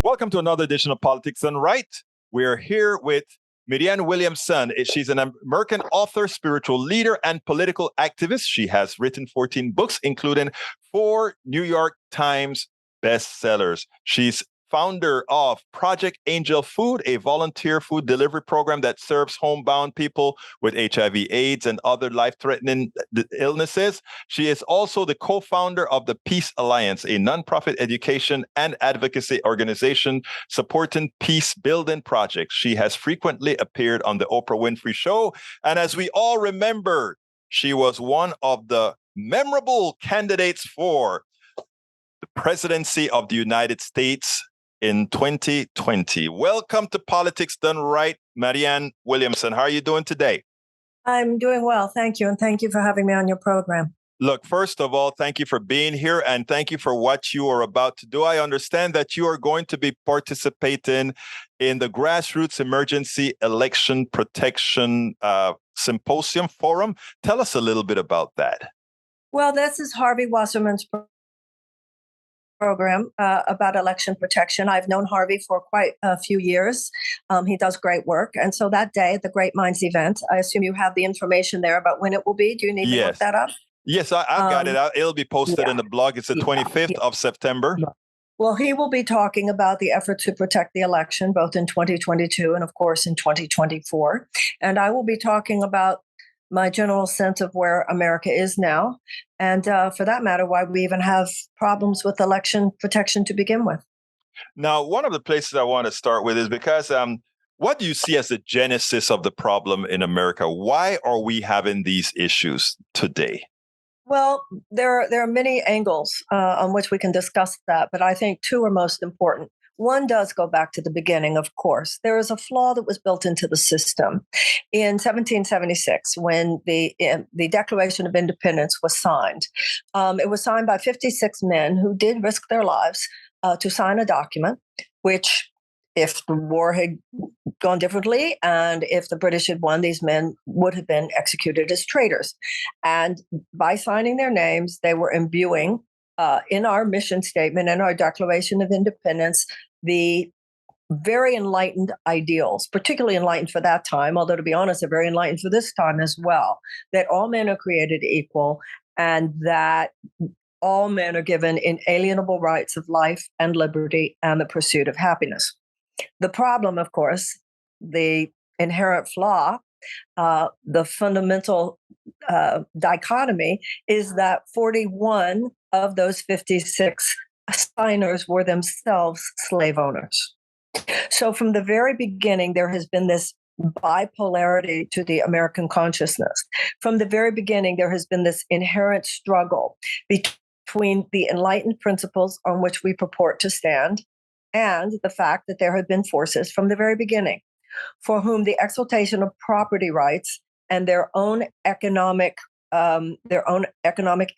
Welcome to another edition of Politics Done Right. We're here with Marianne Williamson. She's an American author, spiritual leader, and political activist. She has written 14 books, including 4 New York Times bestsellers. She's founder of Project Angel Food, a volunteer food delivery program that serves homebound people with HIV, AIDS, and other life-threatening illnesses. She is also the co-founder of the Peace Alliance, a nonprofit education and advocacy organization supporting peace-building projects. She has frequently appeared on the Oprah Winfrey Show, and as we all remember, she was one of the memorable candidates for the presidency of the United States in 2020. Welcome to Politics Done Right, Marianne Williamson. How are you doing today? I'm doing well, thank you. And thank you for having me on your program. Look, first of all, thank you for being here and thank you for what you are about to do. I understand that you are going to be participating in the Grassroots Emergency Election Protection Symposium Forum. Tell us a little bit about that. Well, this is Harvey Wasserman's program about election protection. I've known Harvey for quite a few years. He does great work. And so that day, the Great Minds event, I assume you have the information there about when it will be. Do you need to look that up? Yes, I've got it. It'll be posted in the blog. It's the 25th of September. Well, he will be talking about the effort to protect the election, both in 2022 and, of course, in 2024. And I will be talking about my general sense of where America is now, and for that matter, why we even have problems with election protection to begin with. Now, one of the places I want to start with is because what do you see as the genesis of the problem in America? Why are we having these issues today? Well, there are many angles on which we can discuss that, but I think 2 are most important. One does go back to the beginning, of course. There is a flaw that was built into the system. In 1776, when the Declaration of Independence was signed, it was signed by 56 men who did risk their lives to sign a document, which, if the war had gone differently and if the British had won, these men would have been executed as traitors. And by signing their names, they were imbuing in our mission statement and our Declaration of Independence, the very enlightened ideals, particularly enlightened for that time, although to be honest, they're very enlightened for this time as well, that all men are created equal and that all men are given inalienable rights of life and liberty and the pursuit of happiness. The problem, of course, the inherent flaw, the fundamental dichotomy is that 41 of those 56 signers were themselves slave owners. So from the very beginning, there has been this bipolarity to the American consciousness. From the very beginning, there has been this inherent struggle between the enlightened principles on which we purport to stand and the fact that there have been forces from the very beginning for whom the exaltation of property rights and their own economic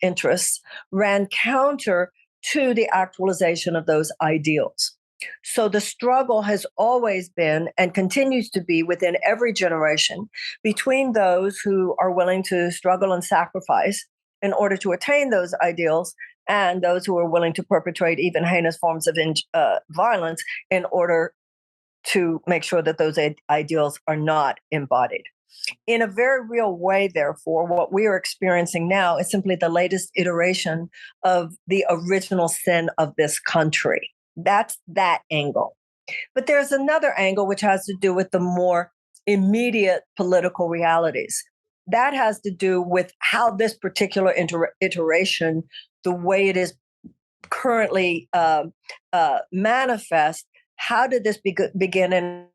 interests ran counter to the actualization of those ideals. So the struggle has always been and continues to be within every generation between those who are willing to struggle and sacrifice in order to attain those ideals and those who are willing to perpetrate even heinous forms of violence in order to make sure that those ideals are not embodied. In a very real way, therefore, what we are experiencing now is simply the latest iteration of the original sin of this country. That's that angle. But there's another angle which has to do with the more immediate political realities. That has to do with how this particular iteration, the way it is currently manifest, how did this begin in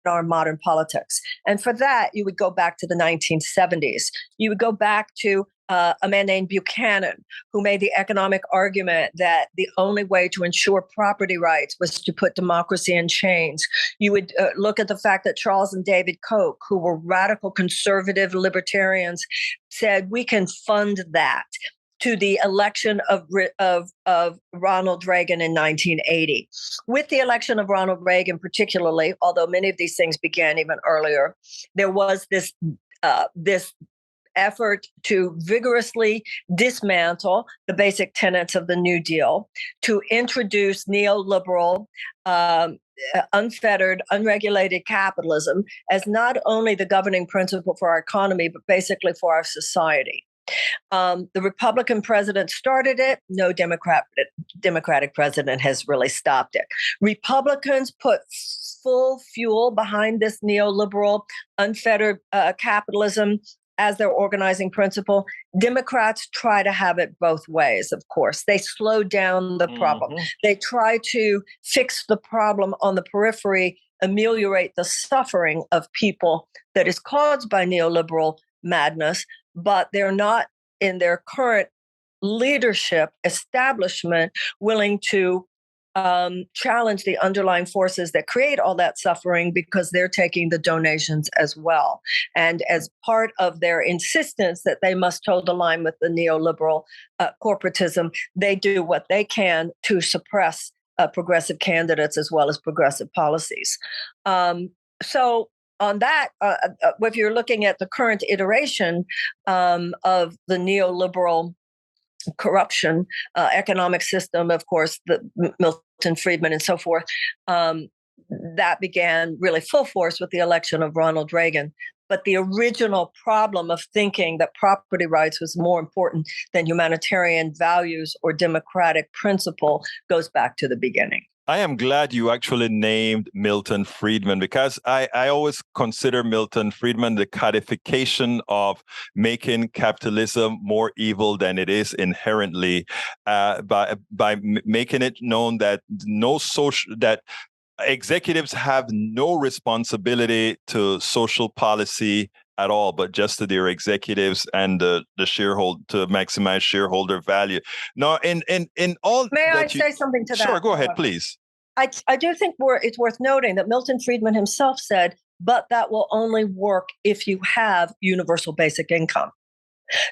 our modern politics? And for that, you would go back to the 1970s. You would go back to a man named Buchanan, who made the economic argument that the only way to ensure property rights was to put democracy in chains. You would look at the fact that Charles and David Koch, who were radical conservative libertarians, said we can fund that, to the election of Ronald Reagan in 1980. With the election of Ronald Reagan particularly, although many of these things began even earlier, there was this effort to vigorously dismantle the basic tenets of the New Deal, to introduce neoliberal, unfettered, unregulated capitalism as not only the governing principle for our economy, but basically for our society. The Republican president started it. No Democratic president has really stopped it. Republicans put full fuel behind this neoliberal, unfettered capitalism as their organizing principle. Democrats try to have it both ways, of course. They slow down the problem. They try to fix the problem on the periphery, ameliorate the suffering of people that is caused by neoliberal madness, but they're not in their current leadership establishment willing to challenge the underlying forces that create all that suffering, because they're taking the donations as well. And as part of their insistence that they must toe the line with the neoliberal corporatism, they do what they can to suppress progressive candidates as well as progressive policies. So on that, if you're looking at the current iteration of the neoliberal corruption economic system, of course, the Milton Friedman and so forth, that began really full force with the election of Ronald Reagan. But the original problem of thinking that property rights was more important than humanitarian values or democratic principle goes back to the beginning. I am glad you actually named Milton Friedman, because I always consider Milton Friedman the codification of making capitalism more evil than it is inherently, by making it known that that executives have no responsibility to social policy at all, but just to their executives and the shareholder, to maximize shareholder value. Now, in all, may I say something to that? Sure, go ahead, please. I do think it's worth noting that Milton Friedman himself said, but that will only work if you have universal basic income.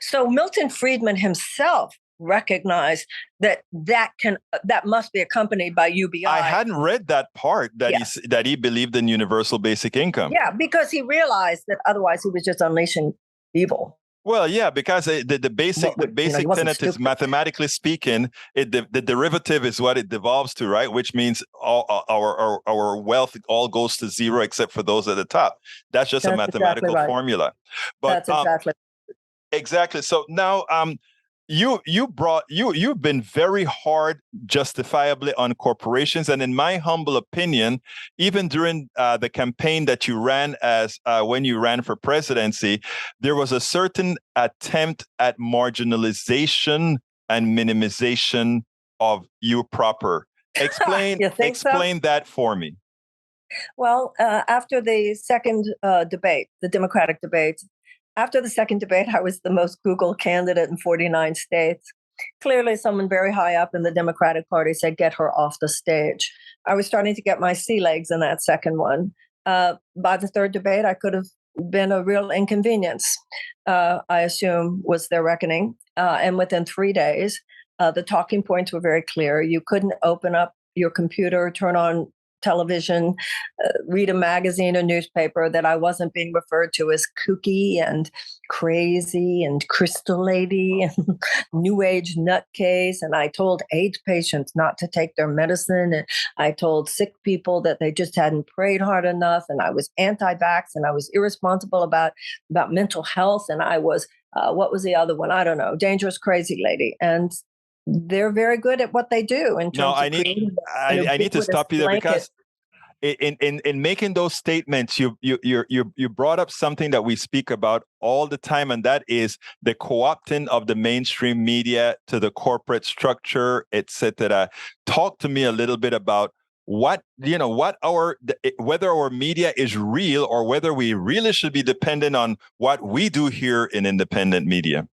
So Milton Friedman himself recognized that must be accompanied by UBI. I hadn't read that part that he believed in universal basic income. Yeah, because he realized that otherwise he was just unleashing evil. Well, yeah, because the basic tenet is, mathematically speaking, the derivative is what it devolves to, right? Which means our wealth all goes to zero except for those at the top. That's just a mathematical formula. But that's exactly. So now, you've been very hard, justifiably, on corporations, and in my humble opinion, even during the campaign that you ran when you ran for presidency, there was a certain attempt at marginalization and minimization of you proper. Explain that for me. Well, after the second debate, the Democratic debate. After the second debate, I was the most Googled candidate in 49 states. Clearly, someone very high up in the Democratic Party said, get her off the stage. I was starting to get my sea legs in that second one. By the third debate, I could have been a real inconvenience, I assume was their reckoning. And within 3 days, the talking points were very clear. You couldn't open up your computer, turn on television, read a magazine or newspaper that I wasn't being referred to as kooky and crazy and crystal lady and new age nutcase. And I told AIDS patients not to take their medicine. And I told sick people that they just hadn't prayed hard enough. And I was anti-vax, and I was irresponsible about mental health. And I was, what was the other one? I don't know, dangerous crazy lady. And they're very good at what they do. I need to stop you there, because in making those statements, you brought up something that we speak about all the time, and that is the co-opting of the mainstream media to the corporate structure, etc. Talk to me a little bit about whether our media is real, or whether we really should be dependent on what we do here in independent media.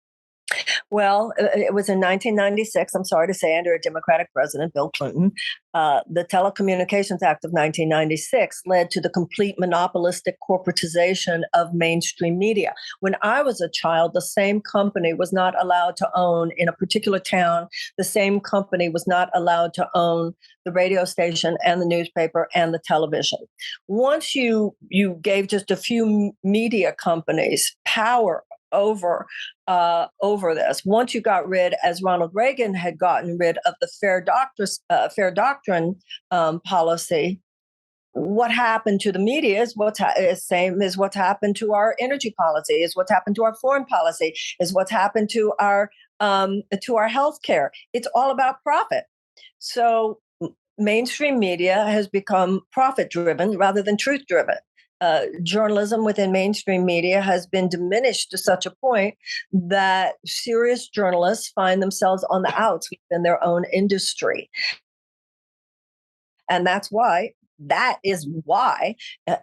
Well, it was in 1996, I'm sorry to say, under a Democratic president, Bill Clinton. The Telecommunications Act of 1996 led to the complete monopolistic corporatization of mainstream media. When I was a child, the same company was not allowed to own, in a particular town, the same company was not allowed to own the radio station and the newspaper and the television. Once you gave just a few media companies power over this. Once you got rid, as Ronald Reagan had gotten rid of the fair doctrine policy, what happened to the media is is same as what's happened to our energy policy, is what's happened to our foreign policy, is what's happened to our healthcare. It's all about profit. So mainstream media has become profit driven rather than truth driven. Journalism within mainstream media has been diminished to such a point that serious journalists find themselves on the outs within their own industry. And that is why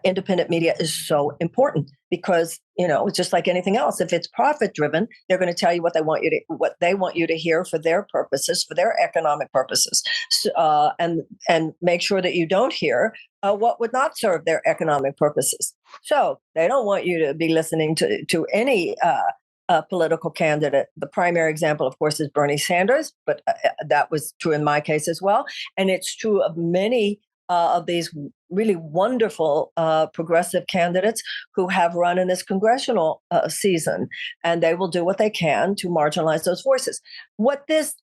independent media is so important, because it's just like anything else. If it's profit driven, they're going to tell you what they want you to hear for their purposes, for their economic purposes, and make sure that you don't hear what would not serve their economic purposes. So they don't want you to be listening to any political candidate. The primary example, of course, is Bernie Sanders, but that was true in my case as well, and it's true of many of these really wonderful progressive candidates who have run in this congressional season, and they will do what they can to marginalize those voices. What this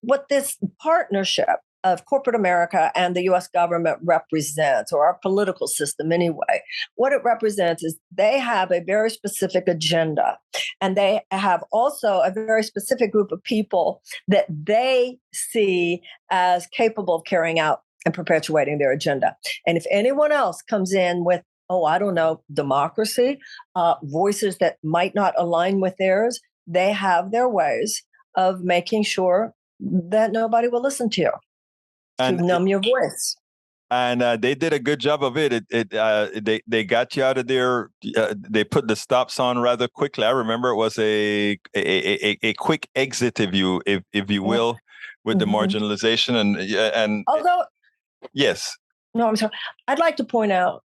partnership of corporate America and the U.S. government represents, or our political system anyway, what it represents is they have a very specific agenda, and they have also a very specific group of people that they see as capable of carrying out and perpetuating their agenda. And if anyone else comes in with, I don't know, democracy, voices that might not align with theirs, they have their ways of making sure that nobody will listen to you, to numb your voice. And they did a good job of it. They got you out of there. They put the stops on rather quickly. I remember it was a quick exit, if you will, with the marginalization and although. Yes. No, I'm sorry. I'd like to point out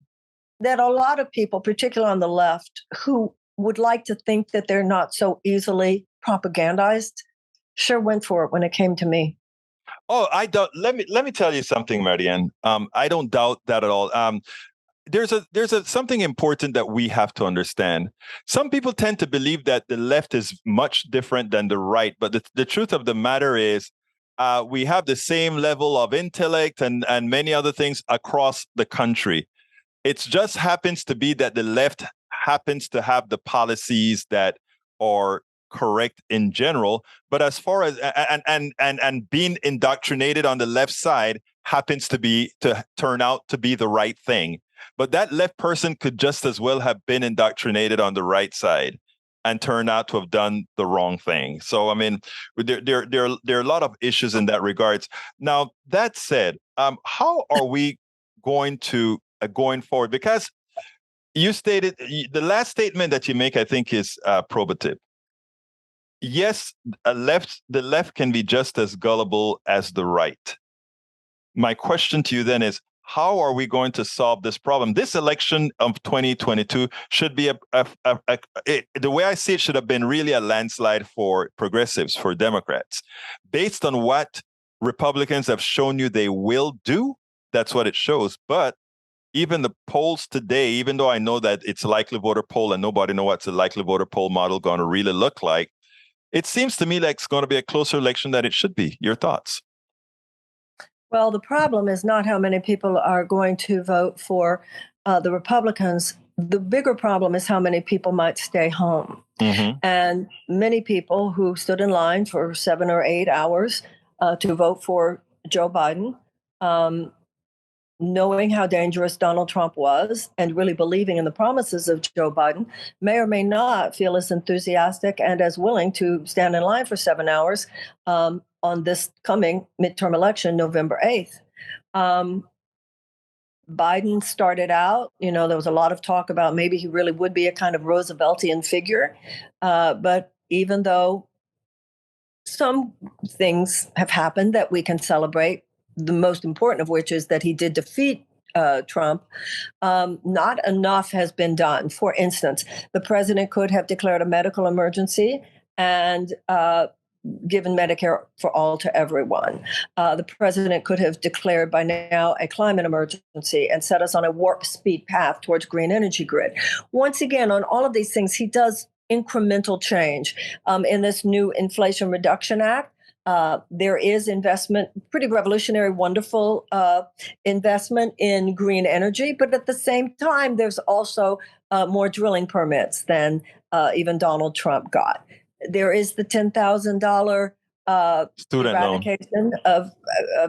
that a lot of people, particularly on the left, who would like to think that they're not so easily propagandized, sure went for it when it came to me. Oh, I don't. Let me tell you something, Marianne. I don't doubt that at all. There's something important that we have to understand. Some people tend to believe that the left is much different than the right, but the truth of the matter is, we have the same level of intellect and many other things across the country. It just happens to be that the left happens to have the policies that are correct in general. But as far as and being indoctrinated on the left side happens to turn out to be the right thing. But that left person could just as well have been indoctrinated on the right side and turn out to have done the wrong thing. So, I mean, there are a lot of issues in that regards. Now, that said, how are we going forward? Because you stated the last statement that you make, I think, is probative. Yes, the left can be just as gullible as the right. My question to you then is, how are we going to solve this problem? This election of 2022 should be the way I see it, should have been really a landslide for progressives, for Democrats. Based on what Republicans have shown you they will do, that's what it shows. But even the polls today, even though I know that it's a likely voter poll and nobody knows what's a likely voter poll model going to really look like, it seems to me like it's going to be a closer election than it should be. Your thoughts? Well, the problem is not how many people are going to vote for the Republicans. The bigger problem is how many people might stay home. Mm-hmm. And many people who stood in line for 7 or 8 hours to vote for Joe Biden, knowing how dangerous Donald Trump was and really believing in the promises of Joe Biden, may or may not feel as enthusiastic and as willing to stand in line for 7 hours on this coming midterm election, November 8th. Biden started out, there was a lot of talk about maybe he really would be a kind of Rooseveltian figure. But even though some things have happened that we can celebrate, the most important of which is that he did defeat Trump, not enough has been done. For instance, the president could have declared a medical emergency and given Medicare for all to everyone. The president could have declared by now a climate emergency and set us on a warp speed path towards green energy grid. Once again, on all of these things, he does incremental change. In this new Inflation Reduction Act, there is investment, pretty revolutionary, wonderful investment in green energy. But at the same time, there's also more drilling permits than even Donald Trump got. There is the $10,000 Student loan. eradication of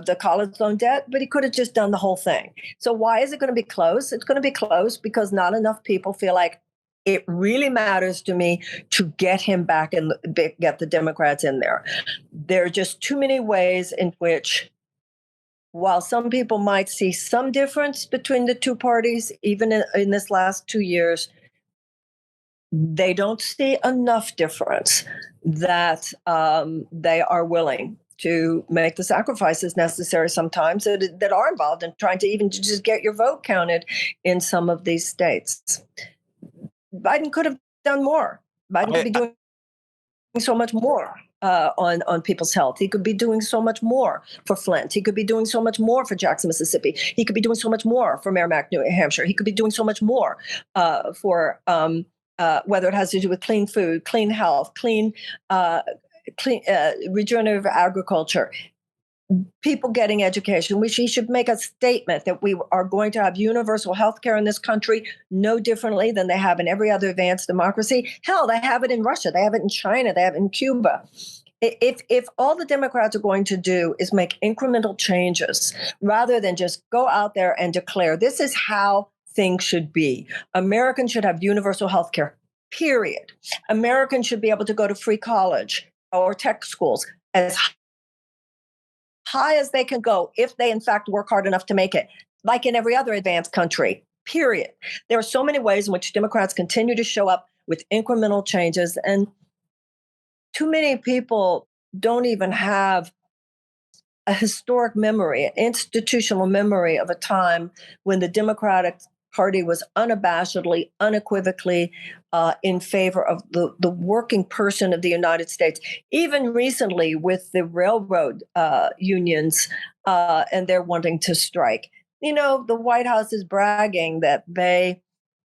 the college loan debt, but he could have just done the whole thing. So why is it going to be close? It's going to be close because not enough people feel like it really matters to me to get him back and get the Democrats in there. There are just too many ways in which, while some people might see some difference between the two parties, even in this last 2 years, they don't see enough difference that they are willing to make the sacrifices necessary sometimes that are involved in trying to even just get your vote counted in some of these states. Biden could have done more. Biden could be doing so much more on people's health. He could be doing so much more for Flint. He could be doing so much more for Jackson, Mississippi. He could be doing so much more for Merrimack, New Hampshire. He could be doing so much more for whether it has to do with clean food, clean health, clean regenerative agriculture, people getting education. He should make a statement that we are going to have universal health care in this country no differently than they have in every other advanced democracy. Hell, they have it in Russia. They have it in China. They have it in Cuba. If all the Democrats are going to do is make incremental changes rather than just go out there and declare this is how things should be. Americans should have universal health care, period. Americans should be able to go to free college or tech schools as high as they can go if they in fact work hard enough to make it, like in every other advanced country, period. There are so many ways in which Democrats continue to show up with incremental changes, and too many people don't even have a historic memory, an institutional memory of a time when the Democratic Party was unabashedly, unequivocally in favor of the working person of the United States. Even recently with the railroad unions and they're wanting to strike. The White House is bragging that they,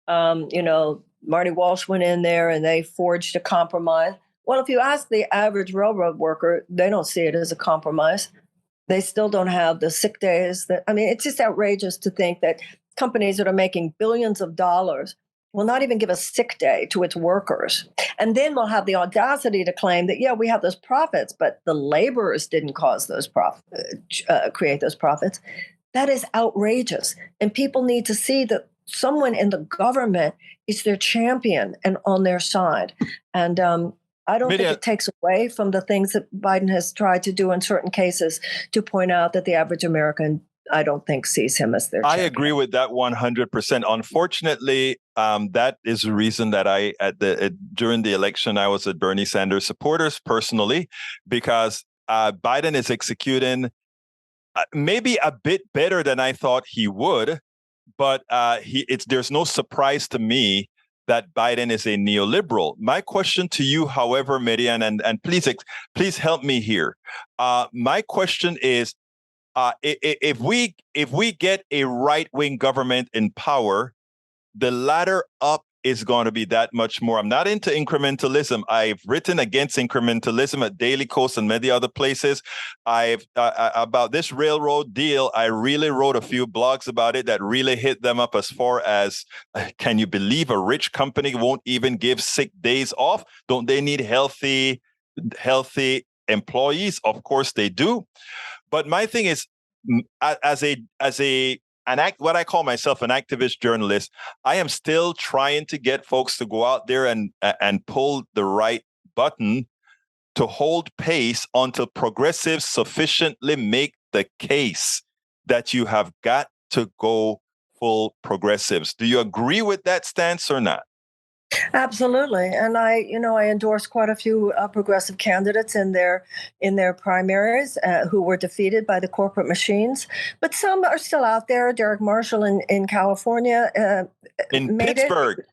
Marty Walsh went in there and they forged a compromise. Well, if you ask the average railroad worker, they don't see it as a compromise. They still don't have the sick days. It's just outrageous to think that companies that are making billions of dollars will not even give a sick day to its workers. And then we'll have the audacity to claim that, yeah, we have those profits, but the laborers didn't cause those create those profits. That is outrageous. And people need to see that someone in the government is their champion and on their side. And I don't think it takes away from the things that Biden has tried to do in certain cases to point out that the average American, I don't think, sees him as their champion. I agree with that 100%. Unfortunately, that is the reason that during the election, I was a Bernie Sanders supporters personally, because Biden is executing maybe a bit better than I thought he would, but there's no surprise to me that Biden is a neoliberal. My question to you, however, Marianne, and please help me here. My question is, if we get a right-wing government in power, the ladder up is going to be that much more. I'm not into incrementalism. I've written against incrementalism at Daily Kos and many other places. About this railroad deal, I really wrote a few blogs about it that really hit them up as far as, can you believe a rich company won't even give sick days off? Don't they need healthy employees? Of course they do. But my thing is, what I call myself an activist journalist, I am still trying to get folks to go out there and pull the right button to hold pace until progressives sufficiently make the case that you have got to go full progressives. Do you agree with that stance or not? Absolutely, and I endorse quite a few progressive candidates in their primaries who were defeated by the corporate machines, but some are still out there. Derek Marshall in California, in Pittsburgh.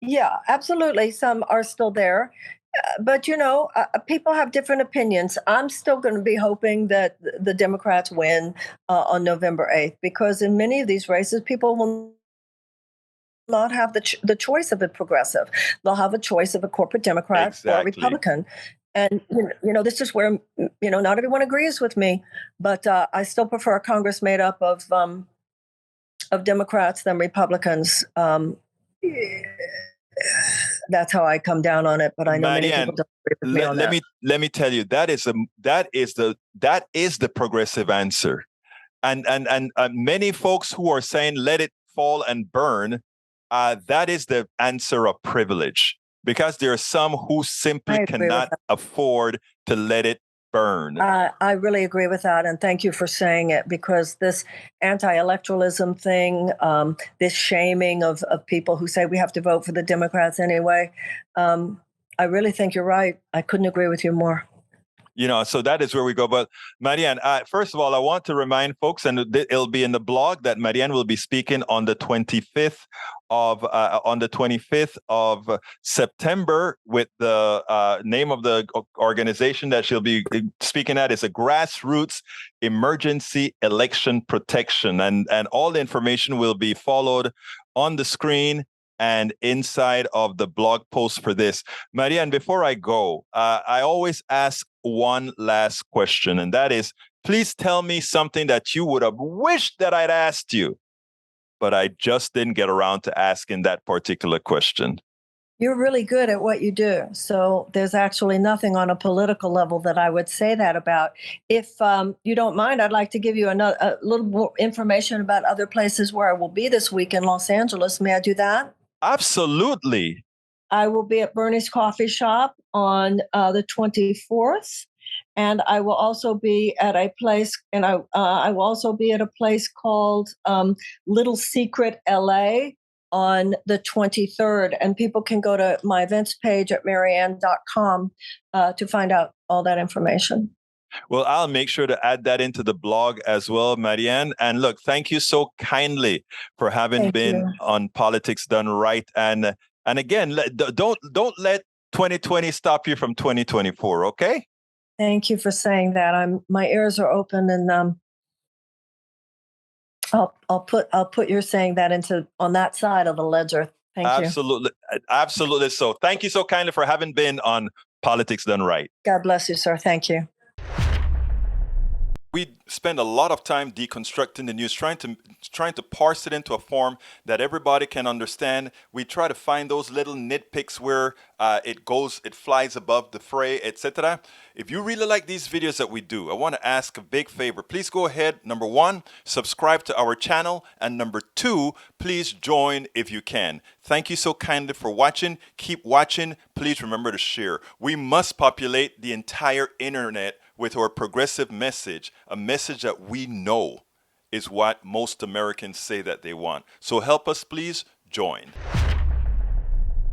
Yeah, absolutely. Some are still there, but people have different opinions. I'm still going to be hoping that the Democrats win on November 8th, because in many of these races, people will not have the choice of a progressive. They'll have a choice of a corporate Democrat or a Exactly. Republican. And this is where not everyone agrees with me, but I still prefer a Congress made up of Democrats than Republicans. That's how I come down on it. But I know many people Marianne, don't agree with me on that. let me tell you, that is the progressive answer. And many folks who are saying let it fall and burn, that is the answer of privilege, because there are some who simply I agree with cannot that. afford to let it burn. I really agree with that, and thank you for saying it, because this anti-electoralism thing, this shaming of people who say we have to vote for the Democrats anyway, I really think you're right. I couldn't agree with you more. So that is where we go. But Marianne, first of all, I want to remind folks, and it'll be in the blog, that Marianne will be speaking on the 25th of September, with the name of the organization that she'll be speaking at is a Grassroots Emergency Election Protection, and all the information will be followed on the screen and inside of the blog post for this. Marianne, before I go, I always ask one last question, and that is, please tell me something that you would have wished that I'd asked you, but I just didn't get around to asking that particular question. You're really good at what you do. So there's actually nothing on a political level that I would say that about. If you don't mind, I'd like to give you a little more information about other places where I will be this week in Los Angeles. May I do that? Absolutely. I will be at Bernie's Coffee Shop on the 24th. And I will also be at a place, and I will also be at a place called Little Secret LA on the 23rd. And people can go to my events page at marianne.com to find out all that information. Well, I'll make sure to add that into the blog as well, Marianne. And look, thank you so kindly for having Thank been you. on Politics Done Right. And again, don't let 2020 stop you from 2024. Okay. Thank you for saying that. My ears are open, and I'll put your saying that into on that side of the ledger. Thank you. Absolutely. Absolutely. So thank you so kindly for having been on Politics Done Right. God bless you, sir. Thank you. We spend a lot of time deconstructing the news, trying to parse it into a form that everybody can understand. We try to find those little nitpicks where it flies above the fray, etc. If you really like these videos that we do, I want to ask a big favor. Please go ahead. Number one, subscribe to our channel, and number two, please join if you can. Thank you so kindly for watching. Keep watching. Please remember to share. We must populate the entire internet with our progressive message, a message that we know is what most Americans say that they want. So help us, please join.